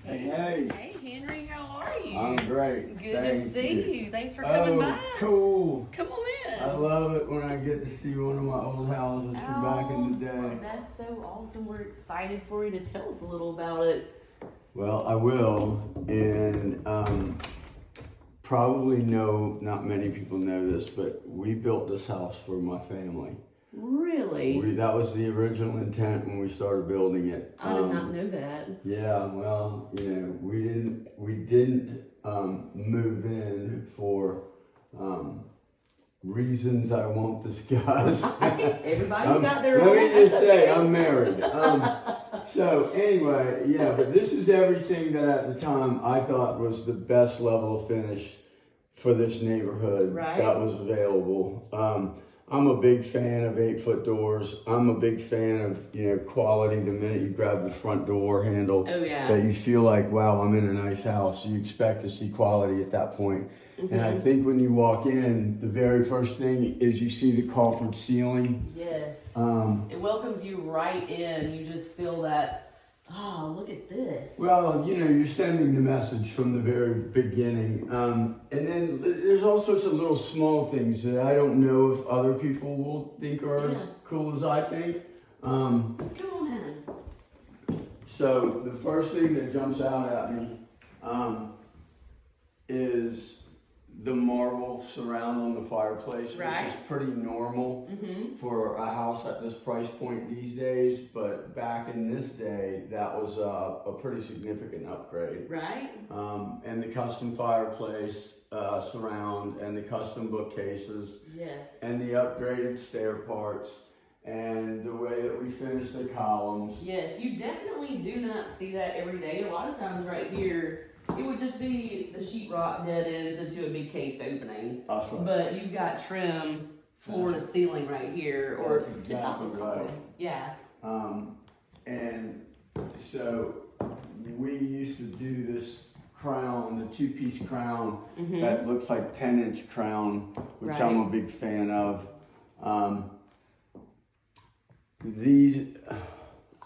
Hey, hey. Hey, Henry, how are you? I'm great. Good to see you. Thanks for coming by. Cool. Come on in. I love it when I get to see one of my old houses from back in the day. That's so awesome. We're excited for you to tell us a little about it. Well, I will, and probably not many people know this, but we built this house for my family. Really? That was the original intent when we started building it. I did not know that. Yeah, well, we didn't move in for reasons I won't discuss. Everybody's got their own. Let me just say, I'm married. So anyway, yeah, but this is everything that at the time I thought was the best level of finish for this neighborhood that was available. I'm a big fan of 8-foot doors. I'm a big fan of, quality. The minute you grab the front door handle, that you feel like, wow, I'm in a nice house. You expect to see quality at that point. Mm-hmm. And I think when you walk in, the very first thing is you see the coffered ceiling. Yes. It welcomes you right in. You just feel that, oh, look at this. Well, you're sending the message from the very beginning. And then there's all sorts of little small things that I don't know if other people will think are as cool as I think. Let's go on in. So the first thing that jumps out at me is the marble surround on the fireplace, which is pretty normal for a house at this price point these days. But back in this day, that was a pretty significant upgrade. Right. And the custom fireplace surround and the custom bookcases. Yes. And the upgraded stair parts. And the way that we finish the columns. Yes, you definitely do not see that every day. A lot of times right here, it would just be the sheetrock dead ends into a big cased opening. That's right. But you've got trim floor to ceiling right here, or to top of column. Yeah. And so we used to do this crown, the 2-piece crown that looks like 10-inch crown, which I'm a big fan of.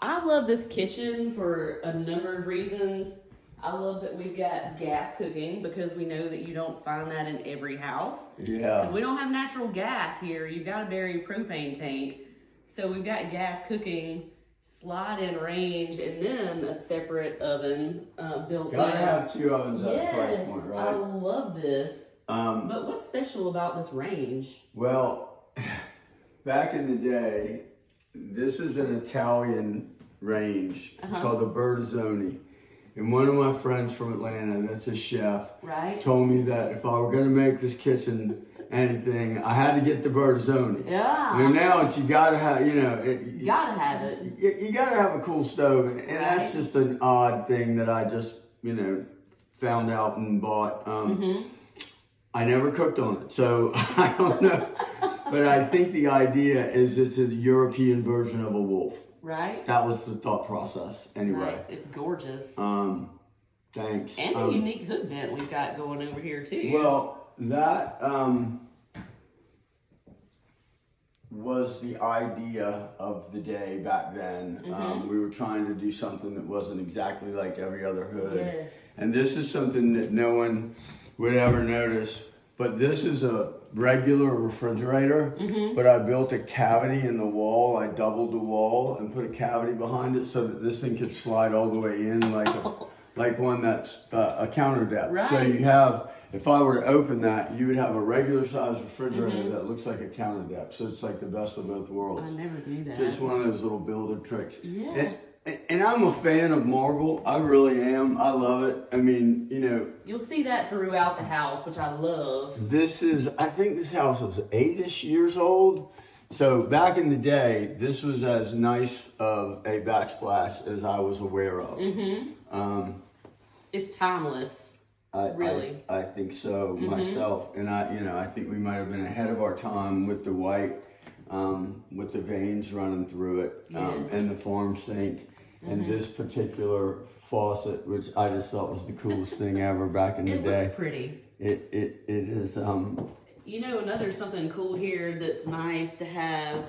I love this kitchen for a number of reasons. I love that we've got gas cooking because we know that you don't find that in every house. Yeah. Because we don't have natural gas here. You've got to bury a propane tank. So we've got gas cooking, slide-in range, and then a separate oven built in. Gotta have 2 ovens at the price point, right? I love this. But what's special about this range? Well, back in the day, this is an Italian range. It's called the Bertazzoni. And one of my friends from Atlanta, that's a chef, told me that if I were going to make this kitchen anything, I had to get the Bertazzoni. Yeah. And now you got to have, you got to have it. You got to have a cool stove. And that's just an odd thing that I just, found out and bought. I never cooked on it, so I don't know. But I think the idea is it's a European version of a wolf. Right. That was the thought process, anyway. Nice. It's gorgeous. Thanks. And a unique hood vent we've got going over here too. Well, that was the idea of the day back then. We were trying to do something that wasn't exactly like every other hood. Yes. And this is something that no one would ever notice. But this is a regular refrigerator, but I built a cavity in the wall. I doubled the wall and put a cavity behind it so that this thing could slide all the way in like one that's a counter depth. Right. So you have, if I were to open that, you would have a regular size refrigerator that looks like a counter depth. So it's like the best of both worlds. I never knew that. Just one of those little builder tricks. Yeah. And I'm a fan of marble. I really am. I love it. I mean, You'll see that throughout the house, which I love. I think this house was 8-ish years old. So back in the day, this was as nice of a backsplash as I was aware of. It's timeless. Really. I think so myself. And I think we might have been ahead of our time with the white, with the veins running through it, and the farm sink. And this particular faucet, which I just thought was the coolest thing ever back in the day. It looks pretty. It is. Another something cool here that's nice to have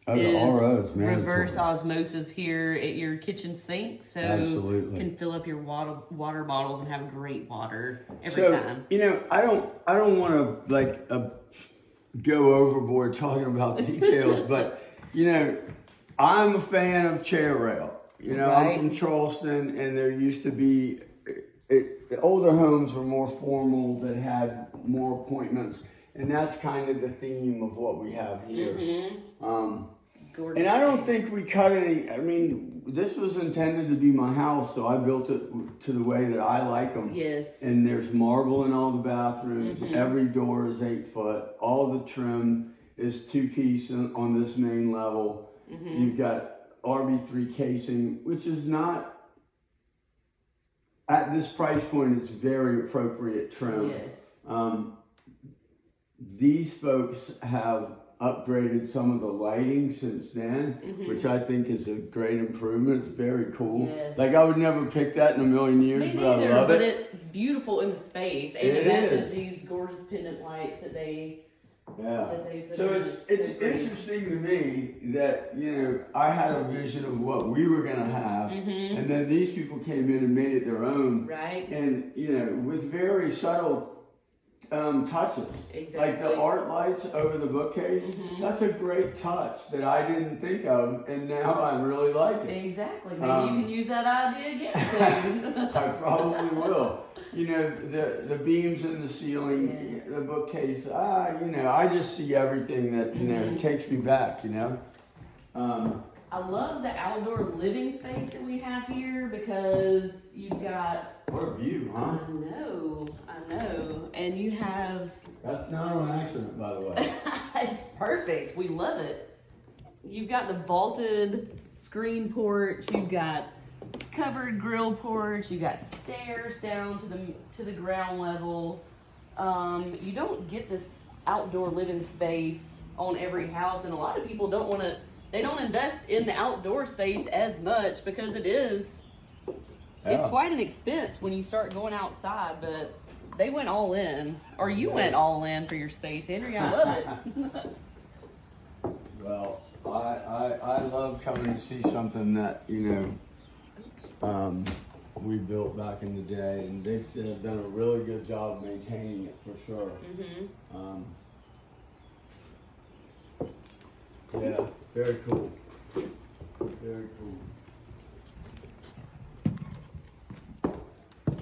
Oh, the RO is mandatory. Reverse osmosis here at your kitchen sink, so Absolutely. you can fill up your water bottles and have great water every So, time. you know, I don't want to like go overboard talking about details, but you know, I'm a fan of chair rail. You know, Right. I'm from Charleston, and there used to be the older homes were more formal that had more appointments, and that's kind of the theme of what we have here. Gorgeous And I don't space. think we cut any. I mean, this was intended to be my house, so I built it to the way that I like them. Yes. And there's marble in all the bathrooms. Every door is 8 foot. All the trim is 2-piece on this main level. You've got RB3 casing, which is not at this price point. It's very appropriate trim. Yes. These folks have upgraded some of the lighting since then, which I think is a great improvement. It's very cool. Yes. Like, I would never pick that in a million years, Me but I neither, love but it. it's beautiful in the space, and It it matches is. these gorgeous pendant lights that they Yeah. that they put So in. it's so great. interesting to me that, you know, I had a vision of what we were gonna have, and then these people came in and made it their own. Right. And, you know, with very subtle touches. Exactly. Like the art lights over the bookcase, that's a great touch that I didn't think of, and now I really like it. Exactly. Maybe you can use that idea again soon. I probably will. You know, the beams in the ceiling, Yes. the bookcase, you know, I just see everything that, you know, takes me back, you know. I love the outdoor living space that we have here because you've got. What a view, huh? I know. And you have. That's not on accident, by the way. It's perfect. We love it. You've got the vaulted screen porch. You've got covered grill porch. You've got stairs down to the ground level. You don't get this outdoor living space on every house, and a lot of people don't want to. They don't invest in the outdoor space as much because it's Yeah. quite an expense when you start going outside, but they went all in, or you went all in for your space, Henry. I love it. Well, I love coming to see something that, you know, we built back in the day, and they've done a really good job of maintaining it for sure. Yeah, very cool. Very cool.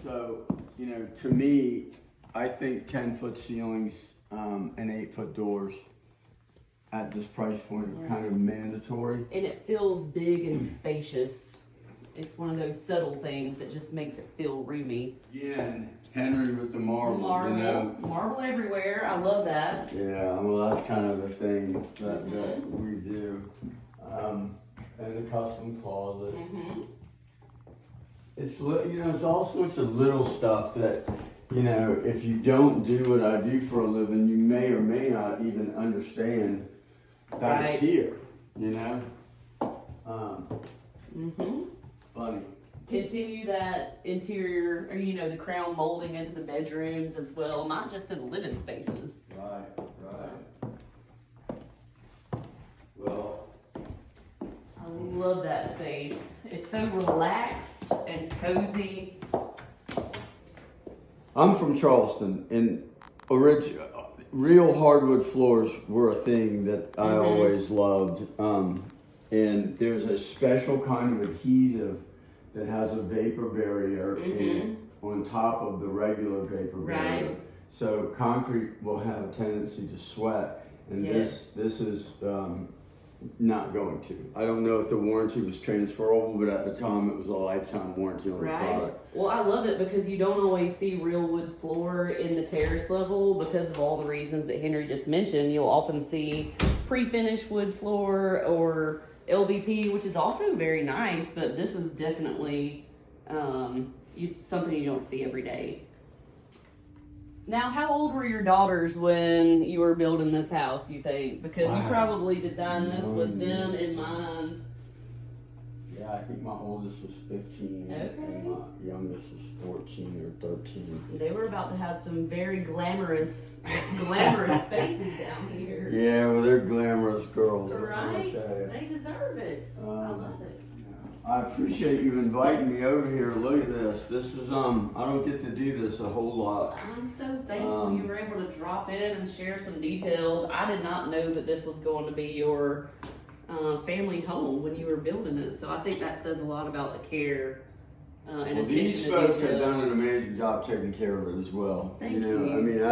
So, you know, to me, I think 10-foot ceilings and 8-foot doors at this price point are kind of mandatory. And it feels big and spacious. It's one of those subtle things that just makes it feel roomy. Yeah, and Henry with the marble, you know. Marble everywhere. I love that. Yeah, well, that's kind of the thing that we do. And the custom closet. It's, you know, it's all sorts of little stuff that, you know, if you don't do what I do for a living, you may or may not even understand that it's here, you know? Funny. Continue that interior, or, you know, the crown molding into the bedrooms as well, not just in the living spaces. Right. Well, I love that space. It's so relaxed and cozy. I'm from Charleston, and real hardwood floors were a thing that I always loved. And there's a special kind of adhesive that has a vapor barrier on top of the regular vapor barrier. So concrete will have a tendency to sweat, and this is not going to. I don't know if the warranty was transferable, but at the time it was a lifetime warranty on the product. Well, I love it because you don't always see real wood floor in the terrace level because of all the reasons that Henry just mentioned. You'll often see pre-finished wood floor or LVP, which is also very nice, but this is definitely something you don't see every day. Now, how old were your daughters when you were building this house, you think? Because you probably designed this with them in mind. Yeah, I think my oldest was 15 and my youngest was 14 or 13. They were about to have some very glamorous faces down here. Yeah, well, they're glamorous girls. Right? They deserve it. I love it. I appreciate you inviting me over here. Look at this. This is I don't get to do this a whole lot. I'm so thankful you were able to drop in and share some details. I did not know that this was going to be your family home when you were building it, so I think that says a lot about the care and attention these to folks detail. have done an amazing job taking care of it as well. Thank you. you. I mean,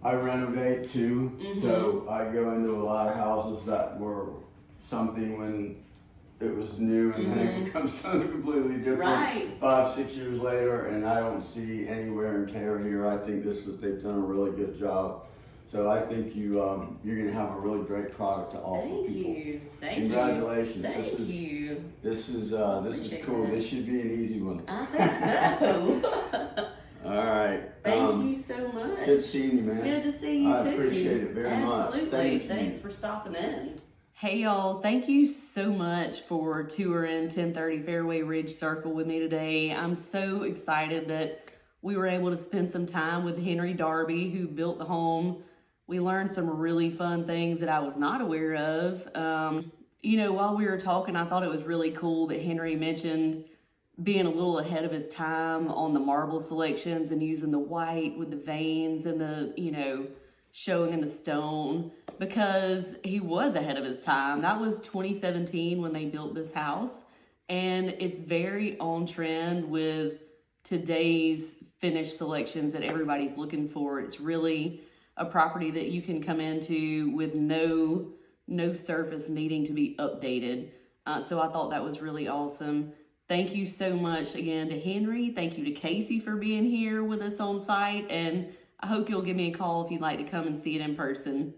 I renovate too, so I go into a lot of houses that were something when it was new, and then it becomes something completely different. Right. 5-6 years later, and I don't see any wear and tear here. I think they've done a really good job. So I think you're going to have a really great product to offer people. Thank Congratulations. you. Thank you. This is cool. That. This should be an easy one. I think so. All right. Thank you so much. Good seeing you, man. Good to see you too. I appreciate it very much. Absolutely. Thanks for stopping in. Hey y'all, thank you so much for touring 1030 Fairway Ridge Circle with me today. I'm so excited that we were able to spend some time with Henry Darby, who built the home. We learned some really fun things that I was not aware of. While we were talking, I thought it was really cool that Henry mentioned being a little ahead of his time on the marble selections and using the white with the veins and the, showing in the stone, because he was ahead of his time. That was 2017 when they built this house, and it's very on trend with today's finished selections that everybody's looking for. It's really a property that you can come into with no surface needing to be updated. So I thought that was really awesome. Thank you so much again to Henry. Thank you to Casey for being here with us on site, and I hope you'll give me a call if you'd like to come and see it in person.